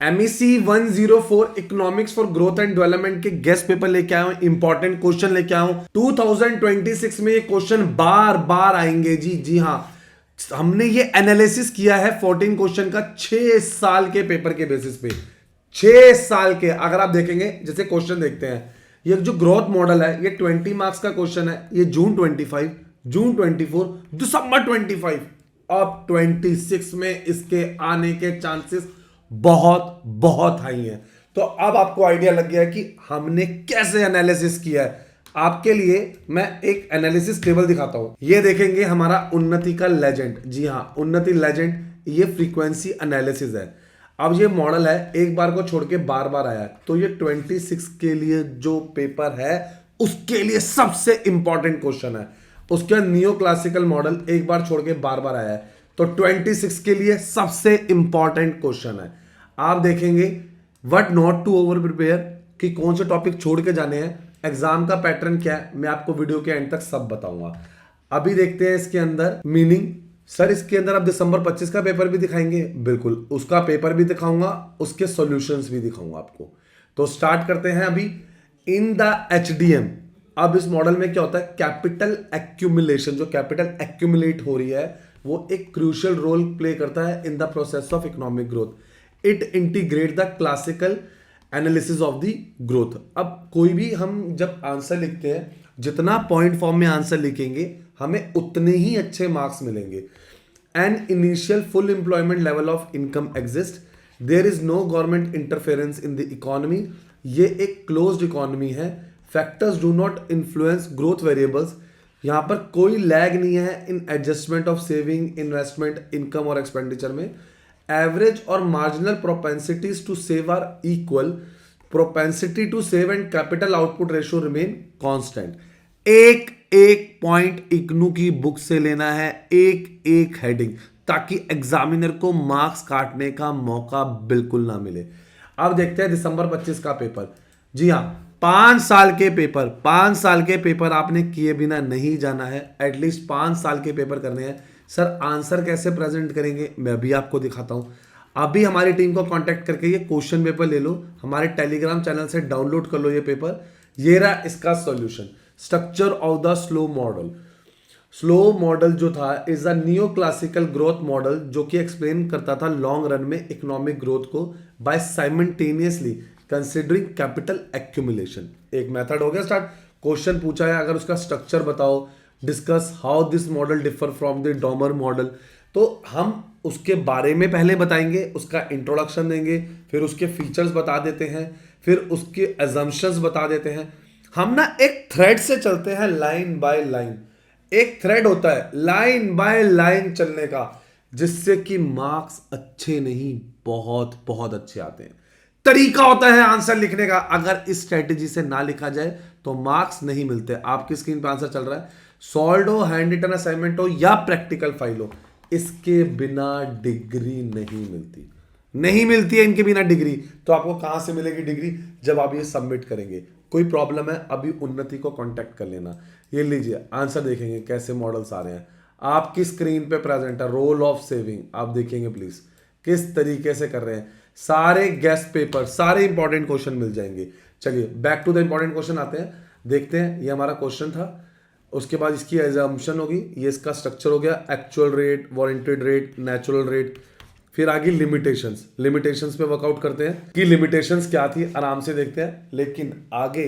MEC 104 economics for growth and development के guest paper लेके आया हूं, इंपॉर्टेंट क्वेश्चन लेके आया हूं। 2026 में ये क्वेश्चन बार बार आएंगे जी। जी हाँ, हमने ये एनालिसिस किया है 14 क्वेश्चन का 6 साल के पेपर के बेसिस पे। 6 साल के अगर आप देखेंगे, जैसे क्वेश्चन देखते हैं, ये जो ग्रोथ मॉडल है ये 20 मार्क्स का क्वेश्चन है। ये जून 25, जून 24, दिसंबर 25, अब 26 में इसके आने के चांसेस बहुत बहुत हाई है। तो अब आपको आइडिया लग गया है कि हमने कैसे एनालिसिस किया है। आपके लिए मैं एक एनालिसिस टेबल दिखाता हूं। ये देखेंगे हमारा उन्नति का लेजेंड। जी हां, उन्नति लेजेंड, ये फ्रीक्वेंसी एनालिसिस है। अब ये मॉडल है, एक बार को छोड़ के बार बार आया है, तो ये 26 के लिए जो पेपर है उसके लिए सबसे इंपॉर्टेंट क्वेश्चन है। उसके नियो क्लासिकल मॉडल एक बार छोड़ के बार बार आया है, तो 26 के लिए सबसे इंपॉर्टेंट क्वेश्चन है। आप देखेंगे what not to over prepare, कि कौन से टॉपिक छोड़ के जाने हैं, एग्जाम का पैटर्न क्या है, मैं आपको वीडियो के एंड तक सब बताऊंगा। अभी देखते हैं इसके अंदर मीनिंग। सर इसके अंदर आप दिसंबर 25 का पेपर भी दिखाएंगे? बिल्कुल, उसका पेपर भी दिखाऊंगा, उसके सॉल्यूशंस भी दिखाऊंगा आपको। तो स्टार्ट करते हैं अभी। इन द HDM, अब इस मॉडल में क्या होता है, कैपिटल एक्यूमुलेशन, जो कैपिटल एक्यूमुलेट हो रही है वो एक क्रूशियल रोल प्ले करता है in the process of economic growth. It integrate the classical analysis of the growth. अब कोई भी हम जब आंसर लिखते हैं, जितना पॉइंट फॉर्म में आंसर लिखेंगे हमें उतने ही अच्छे मार्क्स मिलेंगे। An initial full employment level of income exist, there is no government interference in the economy, ये एक क्लोज्ड इकोनॉमी है। Factors do not influence growth variables, यहां पर कोई लैग नहीं है in adjustment of saving, investment, income और expenditure में। एवरेज और marginal propensities to save are equal, propensity to save and capital output ratio remain constant. एक एक पॉइंट इग्नू की बुक से लेना है, एक एक हेडिंग, ताकि एग्जामिनर को मार्क्स काटने का मौका बिल्कुल ना मिले। अब देखते हैं दिसंबर 25 का पेपर। जी हाँ, 5 साल के पेपर, 5 साल के पेपर आपने किए बिना नहीं जाना है। एटलीस्ट 5 साल के पेपर करने हैं। सर आंसर कैसे प्रेजेंट करेंगे, मैं अभी आपको दिखाता हूं। अभी हमारी टीम को कांटेक्ट करके ये क्वेश्चन पेपर ले लो, हमारे टेलीग्राम चैनल से डाउनलोड कर लो ये पेपर। ये रहा इसका solution. Structure of the Solow model. Solow model जो था is a neo classical growth model, जो कि एक्सप्लेन करता था लॉन्ग रन में इकोनॉमिक ग्रोथ को by simultaneously considering capital accumulation. एक मेथड हो गया स्टार्ट। क्वेश्चन पूछा है, अगर उसका स्ट्रक्चर बताओ, discuss how this model differ from the Domar model. तो हम उसके बारे में पहले बताएंगे, उसका इंट्रोडक्शन देंगे, फिर उसके फीचर्स बता देते हैं, फिर उसके एजम्पशंस बता देते हैं। हम ना एक थ्रेड से चलते हैं, लाइन बाय लाइन। एक थ्रेड होता है लाइन बाय लाइन चलने का, जिससे कि मार्क्स अच्छे नहीं, बहुत बहुत अच्छे आते हैं। तरीका होता है आंसर लिखने का, अगर इस स्ट्रेटेजी से ना लिखा जाए तो मार्क्स नहीं मिलते। आपकी स्क्रीन पर आंसर चल रहा है, सॉल्व हो, हैंड रिटन असाइनमेंट हो या प्रैक्टिकल फाइल हो, इसके बिना डिग्री नहीं मिलती। नहीं मिलती है इनके बिना डिग्री। तो आपको कहां से मिलेगी डिग्री, जब आप ये सबमिट करेंगे। कोई प्रॉब्लम है अभी उन्नति को कांटेक्ट कर लेना। ये लीजिए आंसर देखेंगे कैसे मॉडल्स आ रहे हैं आपकी स्क्रीन पे प्रेजेंट है। रोल ऑफ सेविंग आप देखेंगे प्लीज, किस तरीके से कर रहे हैं। सारे गेस्ट पेपर, सारे इंपॉर्टेंट क्वेश्चन मिल जाएंगे। चलिए back to the important question आते हैं, देखते हैं। ये हमारा क्वेश्चन था, उसके बाद इसकी एजम्पशन होगी, ये इसका स्ट्रक्चर हो गया, actual rate, warranted rate, natural rate, फिर आगे लिमिटेशंस। लिमिटेशंस पे वर्कआउट करते हैं कि लिमिटेशंस क्या थी, आराम से देखते हैं। लेकिन आगे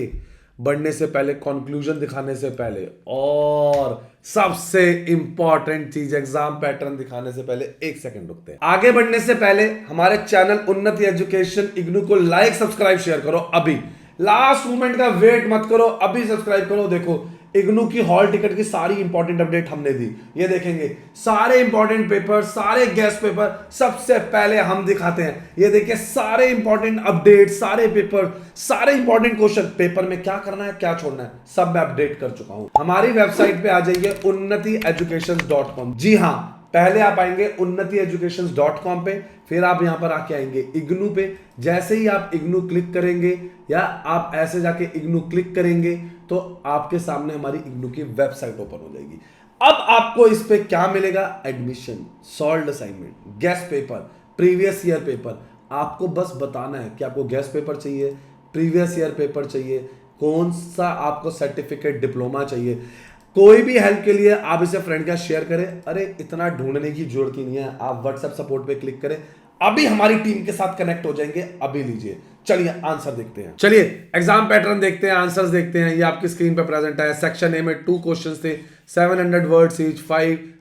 बढ़ने से पहले, कंक्लूजन दिखाने से पहले, और सबसे इंपॉर्टेंट चीज एग्जाम पैटर्न दिखाने से पहले एक सेकंड रुकते हैं। आगे बढ़ने से पहले हमारे चैनल उन्नति एजुकेशन इग्नू को लाइक, सब्सक्राइब, शेयर करो अभी। लास्ट मोमेंट का वेट मत करो, अभी सब्सक्राइब करो। देखो इग्नू की हॉल टिकट की सारी इंपॉर्टेंट अपडेट हमने दी। ये देखेंगे सारे इंपॉर्टेंट पेपर, सारे गेस्ट पेपर सबसे पहले हम दिखाते हैं। ये देखिए सारे इंपॉर्टेंट अपडेट, सारे पेपर, सारे इंपॉर्टेंट क्वेश्चन, पेपर में क्या करना है क्या छोड़ना है सब मैं अपडेट कर चुका हूं। हमारी वेबसाइट पे आ जाइए unnatieducations.com। जी हां, पहले आप आएंगे unnatieducations.com पे, फिर आप यहां पर आके आएंगे इग्नू पे। जैसे ही आप इग्नू क्लिक करेंगे या आप ऐसे जाके इग्नू क्लिक करेंगे तो आपके सामने हमारी इग्नू की वेबसाइट ओपन हो जाएगी। अब आपको इस पे क्या मिलेगा, admission, solved assignment, guest paper, previous year paper, आपको बस बताना है कि आपको गेस्ट पेपर चाहिए, प्रीवियस ईयर पेपर चाहिए, कौन सा आपको सर्टिफिकेट डिप्लोमा चाहिए। कोई भी हेल्प के लिए आप इसे फ्रेंड का शेयर करें। अरे इतना ढूंढने की जरूरत ही नहीं है, आप व्हाट्सएप सपोर्ट पे क्लिक करें, अभी हमारी टीम के साथ कनेक्ट हो जाएंगे, अभी लीजिए। चलिए आंसर देखते हैं, चलिए एग्जाम पैटर्न देखते हैं, आंसर्स देखते हैं। ये आपकी स्क्रीन पे प्रेजेंट है। सेक्शन ए में 2 क्वेश्चंस थे, 700 words each,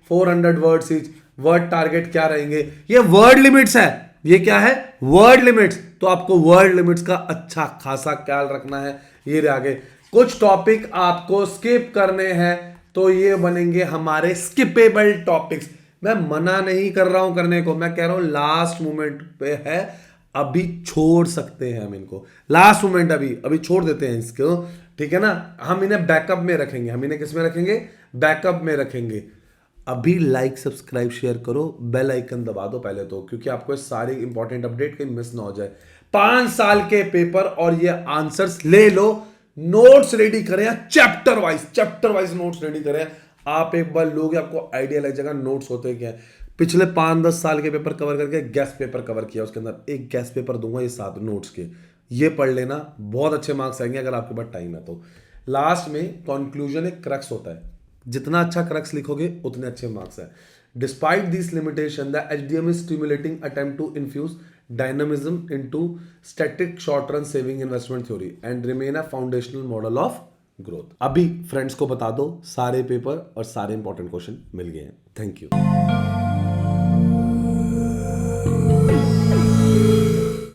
400 words each. Word target क्या रहेंगे? ये वर्ड लिमिट्स है। ये क्या है? Word limits. तो आपको वर्ड लिमिट्स का अच्छा खासा ख्याल रखना है। ये रहे आगे कुछ टॉपिक आपको स्किप करने हैं, तो ये बनेंगे हमारे स्किपेबल टॉपिक्स। मैं मना नहीं कर रहा हूं करने को, मैं कह रहा हूं लास्ट मोमेंट पे है, अभी छोड़ सकते हैं हम इनको। लास्ट मोमेंट अभी छोड़ देते हैं इसको, ठीक है ना। हम इन्हें बैकअप में रखेंगे। हम इन्हें किस में रखेंगे? बैकअप में रखेंगे। अभी लाइक सब्सक्राइब शेयर करो, बेल आइकन दबा दो पहले तो, क्योंकि आपको सारी इंपॉर्टेंट अपडेट कहीं मिस ना हो जाए। 5 साल के पेपर और ये आंसर्स ले लो, नोट्स रेडी करें, चैप्टर वाइज नोट्स रेडी करें। आप एक बार लोगे, आपको आइडिया लग जाएगा नोट्स होते क्या है। पिछले 5-10 साल के पेपर कवर करके गेस्ट पेपर कवर किया, उसके अंदर एक गेस्ट पेपर दूंगा ये 7 नोट्स के, ये पढ़ लेना, बहुत अच्छे मार्क्स आएंगे अगर आपके पास टाइम है तो। लास्ट में कंक्लूजन एक क्रक्स होता है, जितना अच्छा क्रक्स लिखोगे उतने अच्छे मार्क्स है। Despite this limitation the HDM is stimulating attempt to infuse dynamism into static short run saving investment theory and remain a foundational model of growth. अभी फ्रेंड्स को बता दो सारे पेपर और सारे इंपॉर्टेंट क्वेश्चन मिल गए हैं। Thank you.